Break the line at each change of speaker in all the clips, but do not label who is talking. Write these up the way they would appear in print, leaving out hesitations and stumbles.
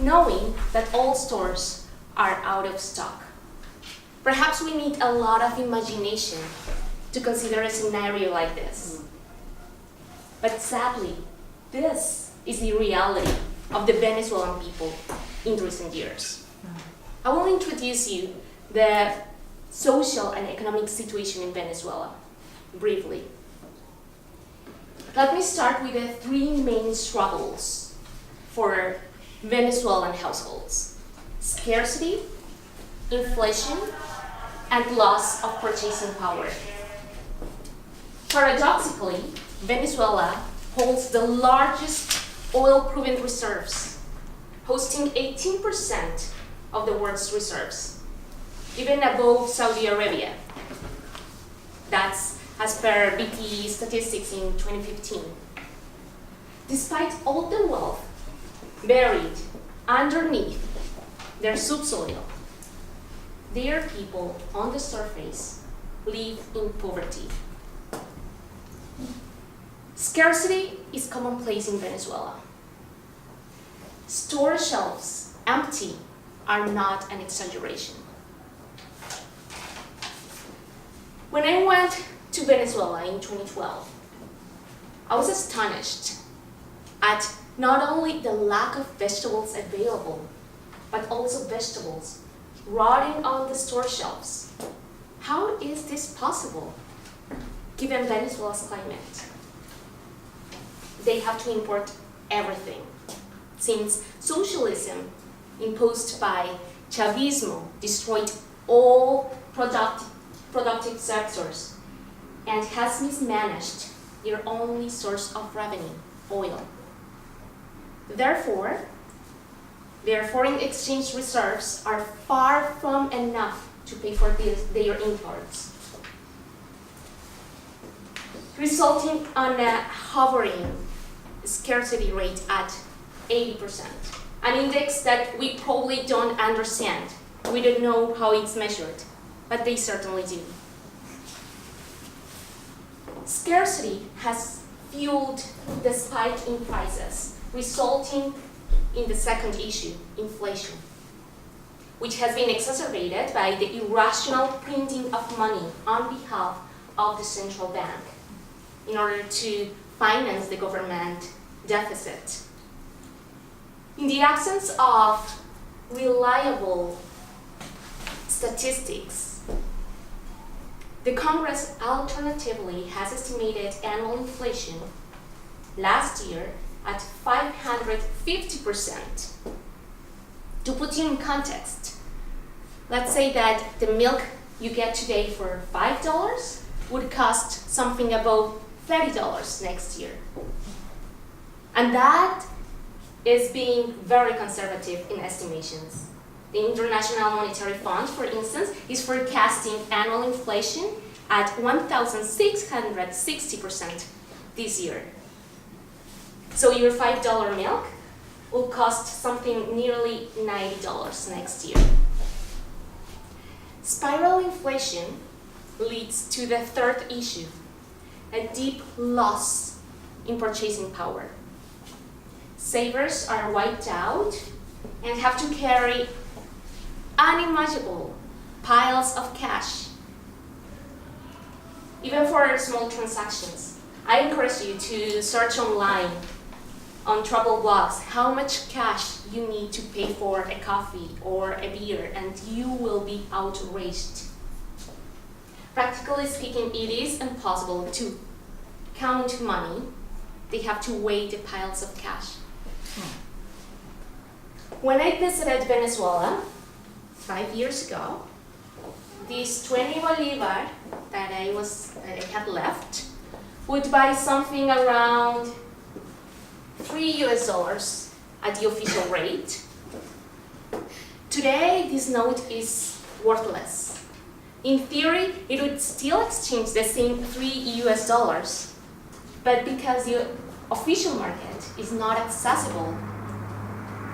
knowing that all stores are out of stock. Perhaps we need a lot of imagination to consider a scenario like this. But sadly, this is the reality of the Venezuelan people in recent years. I will introduce you the social and economic situation in Venezuela briefly. Let me start with the three main struggles for Venezuelan households: scarcity, inflation, and loss of purchasing power. Paradoxically, Venezuela holds the largest oil-proven reserves, hosting 18% of the world's reserves, even above Saudi Arabia. That's as per BP statistics in 2015. Despite all the wealth buried underneath their subsoil, their people on the surface live in poverty. Scarcity is commonplace in Venezuela. Store shelves empty are not an exaggeration. When I went to Venezuela in 2012, I was astonished at not only the lack of vegetables available, but also vegetables rotting on the store shelves. How is this possible, given Venezuela's climate? They have to import everything, since socialism imposed by Chavismo destroyed all productive sectors and has mismanaged their only source of revenue, oil. Therefore, their foreign exchange reserves are far from enough to pay for their imports, resulting on a hovering scarcity rate at 80%, an index that we probably don't understand. We don't know how it's measured, but they certainly do. Scarcity has fueled the spike in prices, resulting in the second issue, inflation, which has been exacerbated by the irrational printing of money on behalf of the central bank in order to finance the government deficit. In the absence of reliable statistics, the Congress alternatively has estimated annual inflation last year at 550%. To put you in context, let's say that the milk you get today for $5 would cost something above $30 next year. And that is being very conservative in estimations. The International Monetary Fund, for instance, is forecasting annual inflation at 1,660% this year. So your $5 milk will cost something nearly $90 next year. Spiral inflation leads to the third issue, a deep loss in purchasing power. Savers are wiped out and have to carry unimaginable piles of cash, even for small transactions. I encourage you to search online on travel blogs how much cash you need to pay for a coffee or a beer, and you will be outraged. Practically speaking, it is impossible to count money. They have to weigh the piles of cash. When I visited Venezuela 5 years ago, this 20 bolivar that I had left would buy something around $3 at the official rate. Today, this note is worthless. In theory, it would still exchange the same $3, but because the official market is not accessible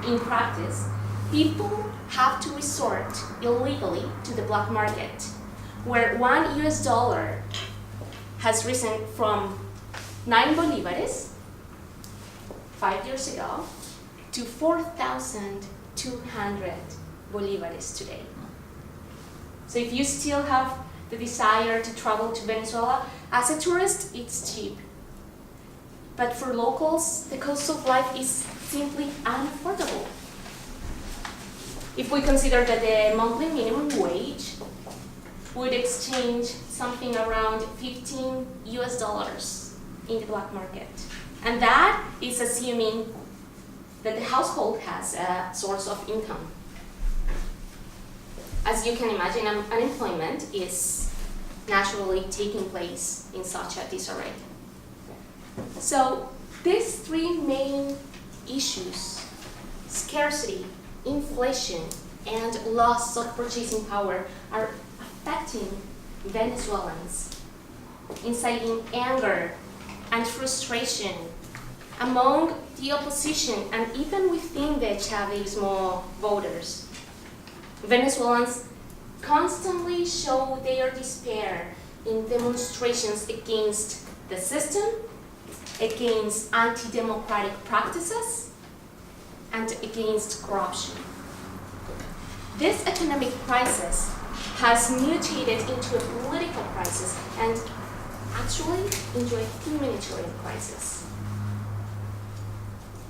in practice, people have to resort illegally to the black market, where $1 has risen from 9 bolivares 5 years ago to 4,000 200 bolivares today. So if you still have the desire to travel to Venezuela, as a tourist, it's cheap. But for locals, the cost of life is simply unaffordable. If we consider that the monthly minimum wage would exchange something around $15 in the black market. And that is assuming that the household has a source of income. As you can imagine, unemployment is naturally taking place in such a disarray. So these three main issues, scarcity, inflation, and loss of purchasing power, are affecting Venezuelans, inciting anger and frustration among the opposition and even within the Chavismo voters. Venezuelans constantly show their despair in demonstrations against the system, against anti-democratic practices, and against corruption. This economic crisis has mutated into a political crisis and actually into a humanitarian crisis.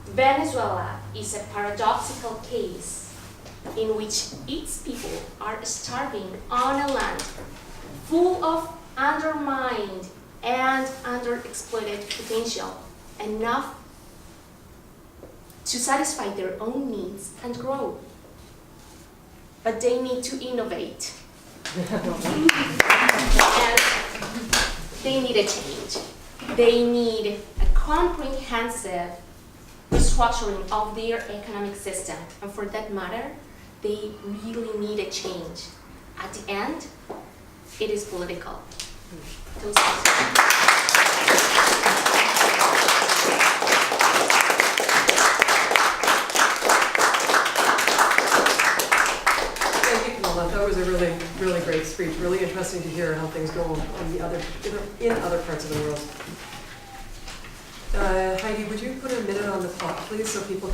Venezuela is a paradoxical case in which its people are starving on a land full of undermined and underexploited potential, enough to satisfy their own needs and grow. But they need to innovate. And they need a change. They need a comprehensive restructuring of their economic system. And for that matter, they really need a change. At the end, it is political.
That was a really, really great speech. Really interesting to hear how things go in other parts of the world. Heidi, would you put a minute on the clock, please, so people